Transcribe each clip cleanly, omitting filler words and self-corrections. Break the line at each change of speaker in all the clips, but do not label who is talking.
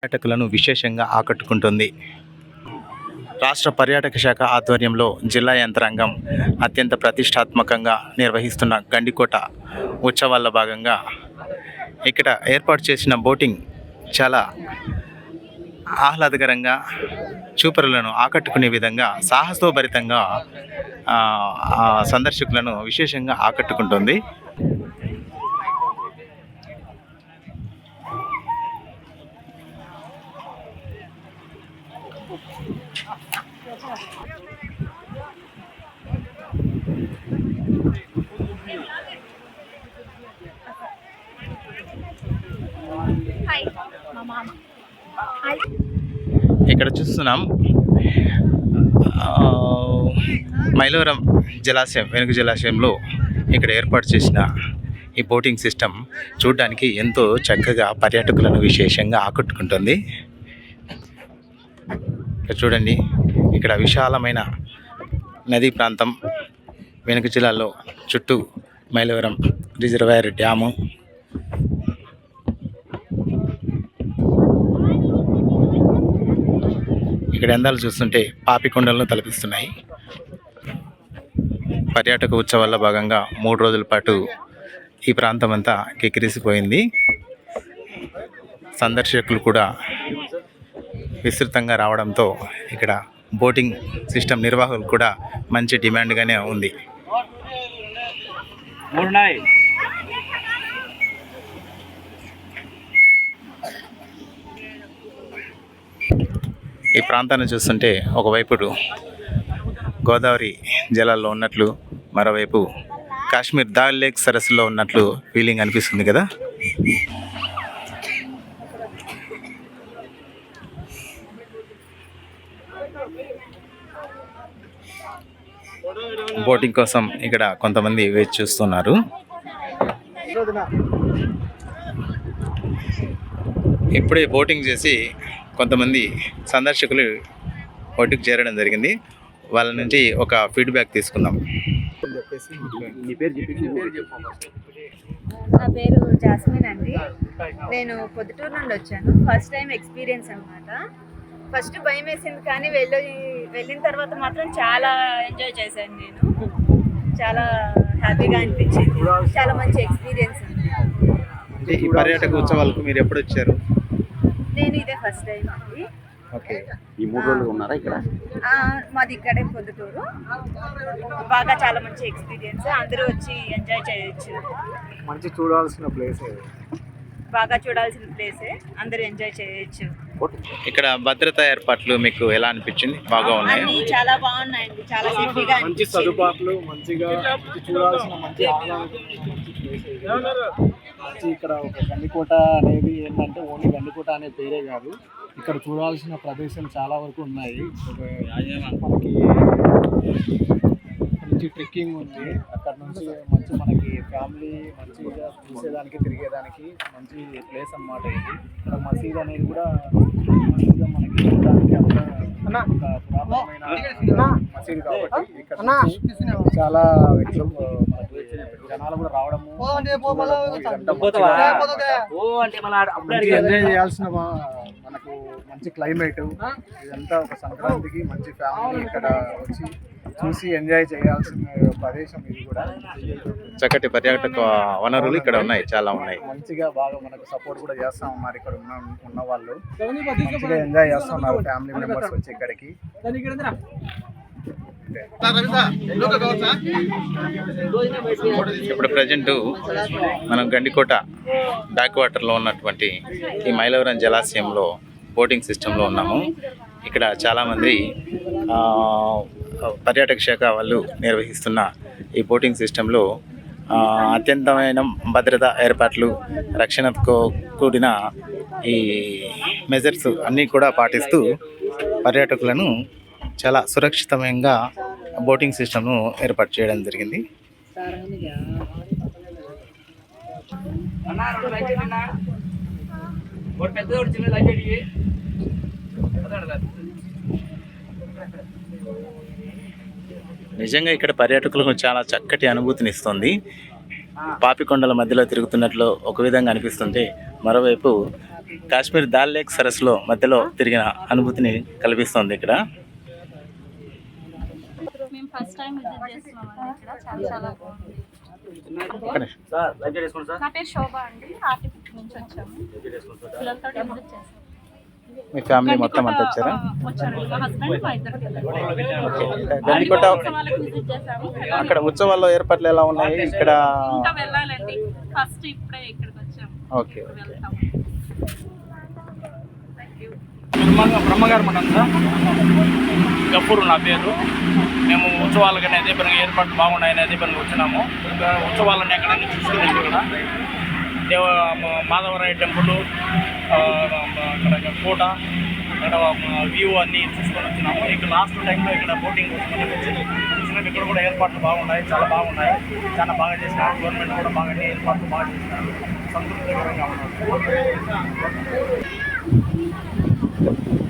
పర్యాటకులను విశేషంగా ఆకట్టుకుంటుంది. రాష్ట్ర పర్యాటక శాఖ ఆధ్వర్యంలో జిల్లా యంత్రాంగం అత్యంత ప్రతిష్టాత్మకంగా నిర్వహిస్తున్న గండికోట ఉత్సవాల్లో భాగంగా ఇక్కడ ఏర్పాటు చేసిన బోటింగ్ చాలా ఆహ్లాదకరంగా, చూపరులను ఆకట్టుకునే విధంగా సాహసోభరితంగా సందర్శకులను విశేషంగా ఆకట్టుకుంటుంది. ఇక్కడ చూస్తున్నాం మైలవరం జలాశయం, వెనుక జలాశయంలో ఇక్కడ ఏర్పాటు చేసిన ఈ బోటింగ్ సిస్టమ్ చూడడానికి ఎంతో చక్కగా పర్యాటకులను విశేషంగా ఆకట్టుకుంటుంది. ఇక్కడ చూడండి, ఇక్కడ విశాలమైన నదీ ప్రాంతం, వెనుక జిల్లాలో చుట్టూ మైలవరం రిజర్వాయర్ డ్యాము, ఇక్కడ అందాలు చూస్తుంటే పాపికొండలను తలపిస్తున్నాయి. పర్యాటక ఉత్సవాల్లో భాగంగా 3 రోజుల పాటు ఈ ప్రాంతం అంతా కిక్కిరిసిపోయింది. సందర్శకులు కూడా విస్తృతంగా రావడంతో ఇక్కడ బోటింగ్ సిస్టమ్ నిర్వాహకులు కూడా మంచి డిమాండ్గానే ఉంది. ఈ ప్రాంతాన్ని చూస్తుంటే ఒకవైపు గోదావరి జలాల్లో ఉన్నట్లు, మరోవైపు కాశ్మీర్ దాల్ లేక్ సరస్సులో ఉన్నట్లు ఫీలింగ్ అనిపిస్తుంది కదా. బోటింగ్ కోసం ఇక్కడ కొంతమంది వేచి చూస్తున్నారు. ఇప్పుడే బోటింగ్ చేసి కొంతమంది సందర్శకులు ఒడ్డుకు చేరడం జరిగింది. వాళ్ళ నుంచి ఒక ఫీడ్బ్యాక్ తీసుకుందాం.
నా పేరు జాస్మిన్ అండి. నేను పొద్దుటూరు నుండి వచ్చాను. ఫస్ట్ టైం ఎక్స్పీరియన్స్ అనమాట. ఫస్ట్ భయం వేసింది, కానీ వెళ్ళిన తర్వాత మాత్రం చాలా ఎంజాయ్ చేశాను. నేను చాలా హ్యాపీగా అనిపించింది. చాలా మంచి ఎక్స్పీరియన్స్ అండి.
ఈ పర్యాటక ఉత్సవాలకు మీరు ఎప్పుడు వచ్చారు?
నేను ఇదే ఫస్ట్ టైం అండి.
ఓకే, ఈ 3 రోజులు ఉన్నారా ఇక్కడ?
మాది ఇక్కడే పొద్దుటూరు. బాగా చాలా మంచి ఎక్స్పీరియన్స్. అందరూ వచ్చి ఎంజాయ్ చేయొచ్చు.
మంచి చూడాల్సిన ప్లేస్,
బాగా చూడాల్సిన ప్లేసే. అందరూ ఎంజాయ్ చేయొచ్చు.
ఇక్కడ భద్రతా ఏర్పాట్లు మీకు ఎలా అనిపించింది? బాగా ఉన్నాయి,
అన్ని చాలా బాగున్నాయండి. చాలా సేఫ్టీగా,
మంచి సదుపాట్లు, మంచిగా చూడాల్సిన మంచి మంచి. ఇక్కడ ఒక గండికోట అనేది ఏంటంటే ఓన్లీ గండికోట అనే పేరే కాదు, ఇక్కడ చూడాల్సిన ప్రదేశం చాలా వరకు ఉన్నాయి. మనకి మంచి ట్రెక్కింగ్ ఉంది. అక్కడ నుంచి మంచి మనకి ఫ్యామిలీ మంచిగా చూసేదానికి, తిరిగేదానికి మంచి ప్లేస్ అన్నమాట. ఇది ఇక్కడ మసీద్ అనేది కూడా మంచిగా మనకి చూడడానికి అంతా పురాతనమైన మసీద్ కాబట్టి ఇక్కడ చాలా జనాలు కూడా రావడము, ఎంజాయ్ చేయాల్సిన మనకు మంచి క్లైమేట్. ఇదంతా ఒక సంక్రాంతికి మంచి ఫ్యామిలీ ఇక్కడ వచ్చి చూసి ఎంజాయ్ చేయాల్సిన ప్రదేశం. ఇది కూడా
చక్కటి పర్యాటక వనరులు ఇక్కడ ఉన్నాయి, చాలా ఉన్నాయి.
మంచిగా బాగా మనకు సపోర్ట్ కూడా చేస్తా ఉన్నారు. ఇక్కడ ఉన్న వాళ్ళు మంచిగా ఎంజాయ్ చేస్తున్నారు ఫ్యామిలీ మెంబర్స్ వచ్చి ఇక్కడికి.
ఇప్పుడు ప్రజెంట్ మనం గండికోట బ్యాక్ వాటర్లో ఉన్నటువంటి ఈ మైలవరం జలాశయంలో బోటింగ్ సిస్టంలో ఉన్నాము. ఇక్కడ చాలామంది పర్యాటక శాఖ వాళ్ళు నిర్వహిస్తున్న ఈ బోటింగ్ సిస్టంలో అత్యంతమైన భద్రతా ఏర్పాట్లు, రక్షణతో కూడిన ఈ మెజర్స్ అన్నీ కూడా పాటిస్తూ పర్యాటకులను చాలా సురక్షితంగా బోటింగ్ సిస్టమ్ను ఏర్పాటు చేయడం జరిగింది. నిజంగా ఇక్కడ పర్యాటకులకు చాలా చక్కటి అనుభూతిని ఇస్తుంది. పాపికొండల మధ్యలో తిరుగుతున్నట్లు ఒక విధంగా అనిపిస్తుంటే, మరోవైపు కాశ్మీర్ దాల్ లేక్ సరస్సులో మధ్యలో తిరిగిన అనుభూతిని కల్పిస్తుంది ఇక్కడ.
మేము ఫస్ట్ టైం విజిట్ చేస్తున్నామండి. ఇక్కడ చాలా చాలా బాగుంది. నా పేరు శోభ అండి. ఆర్టిఫిక్ నుంచి వచ్చాము. పిల్లలతో విజిట్ చేస్తాం.
మీ ఫ్యామిలీ మొత్తం అంతా వచ్చారా?
వచ్చారండి. మా హస్బెండ్ మా ఇద్దరు పిల్లలు.
ఓకే. గండికోట
ఉత్సవాలకు విజిట్ చేసాము.
అక్కడ ఉత్సవాల్లో ఏర్పాట్లు ఎలా ఉన్నాయి ఇక్కడ?
ఇంకా వెళ్ళాలండి. ఫస్ట్ ఇప్పుడే ఇక్కడికి వచ్చాము.
ఓకే
ఇప్పుడు
ఓకే.
వెళ్తాము.
బ్రహ్మగారు మఠం సార్, గఫూరు నా పేరు. మేము ఉత్సవాలకు అనేది పని ఏర్పాట్లు బాగున్నాయని అదే పనికి వచ్చినాము. ఇంకా ఉత్సవాలను ఎక్కడైనా చూసుకున్నాము. ఇక్కడ మాధవరాయ టెంపుల్, అక్కడ కోట, అక్కడ వ్యూ అన్నీ చూసుకొని వచ్చినాము. ఇక్కడ లాస్ట్ టైంలో ఇక్కడ బోటింగ్ చూసినాము. ఇక్కడ కూడా ఏర్పాట్లు బాగున్నాయి, చాలా బాగున్నాయి. చాలా బాగా చేసినారు. గవర్నమెంట్ కూడా బాగా ఏర్పాట్లు బాగా చేసినారు. సంతృప్తికరంగా ఉన్నారు.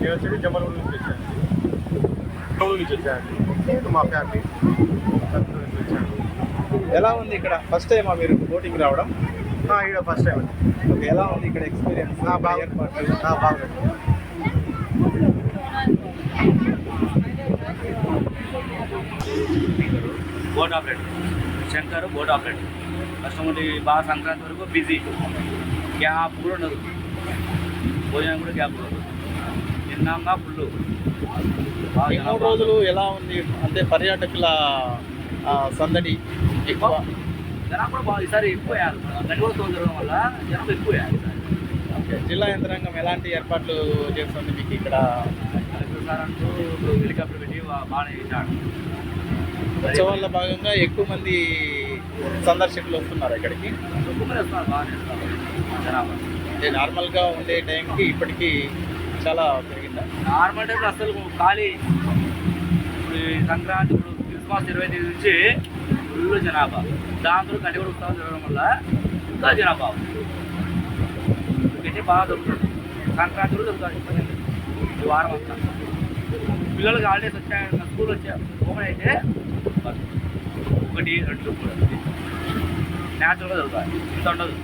నేను వచ్చి జమ్మలూరు నుంచి వచ్చాను. నుంచి వచ్చాను మా ఫ్యామిలీ.
ఎలా ఉంది ఇక్కడ? ఫస్ట్ టైమా మీరు బోటింగ్ రావడం?
ఇక్కడ ఫస్ట్ టైం అండి.
ఓకే. ఎలా ఉంది ఇక్కడ ఎక్స్పీరియన్స్?
బాగా
ఏర్పాట్లు
బాగుంది.
Boat operator Shankar, boat operator. Customer బాగా సంక్రాంతి వరకు బిజీ, గ్యాప్ కూడా ఉండదు. భోజనం కూడా గ్యాప్ ఉండదు. తిన్నాక ఫుల్.
ఈ 3 రోజులు ఎలా ఉంది అంటే పర్యాటకుల సందడి ఎక్కువ?
జనం కూడా బాగా ఈసారి ఎక్కువయ్యారు. గడివలతో జరగడం వల్ల జనం ఎక్కువయ్యారు ఈసారి.
ఓకే. జిల్లా యంత్రాంగం ఎలాంటి ఏర్పాట్లు చేస్తుంది మీకు ఇక్కడ?
సార్ అంటూ హెలికాప్టర్ పెట్టి బాగా చేశాడు.
ఉత్సవాల్లో భాగంగా ఎక్కువ మంది సందర్శకులు వస్తున్నారు ఇక్కడికి.
ఎక్కువ మంది వస్తున్నారు, బాగా చేస్తున్నారు జనాభా.
అంటే నార్మల్గా ఉండే టైంకి ఇప్పటికీ చాలా పెరిగిందా?
నార్మల్ టైంలో అసలు ఖాళీ. ఇప్పుడు ఈ సంక్రాంతి, ఇప్పుడు క్రిస్మస్ 25 నుంచి ఫుల్ జనాభా. దాంతో గంట కూడా ఉత్సవం జరగడం వల్ల ఇంకా జనాభా ఇక్కడైతే బాగా దొరుకుతుంది. సంక్రాంతి కూడా దొరుకుతుంది ఈ వారం అంతా. పిల్లలకి హాలిడేస్ వచ్చాయి, స్కూల్ వచ్చా ఓపెన్ అయితే 1, 2 న్యాచురల్గా దొరుకుతాయి. ఇంత ఉండదు.